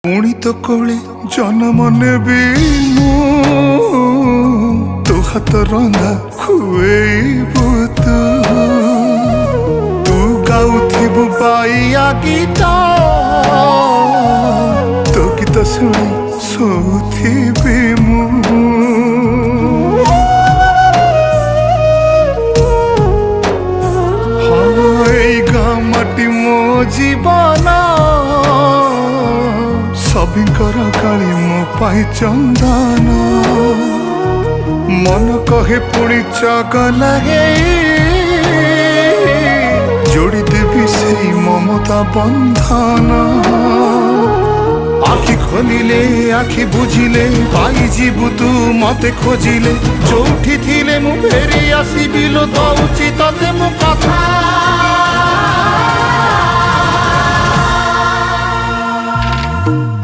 पुणी तो कोले जन्म नेबी तो हाथ रंधा खुएबू तू गाउथिबु बाइया गीत तो गीत शुणी सोथिबी मु मो जीवन सबिंकर काली मो पाई चंदन मन कहे पुणी चगला जोड़ी देवी से ममता बंधन आखि खोलिले आखि बुझिले पाई जीवु तू मते खोजिले जोठी थिले मु फेरी आसीबी लो दउची तते मु कथा।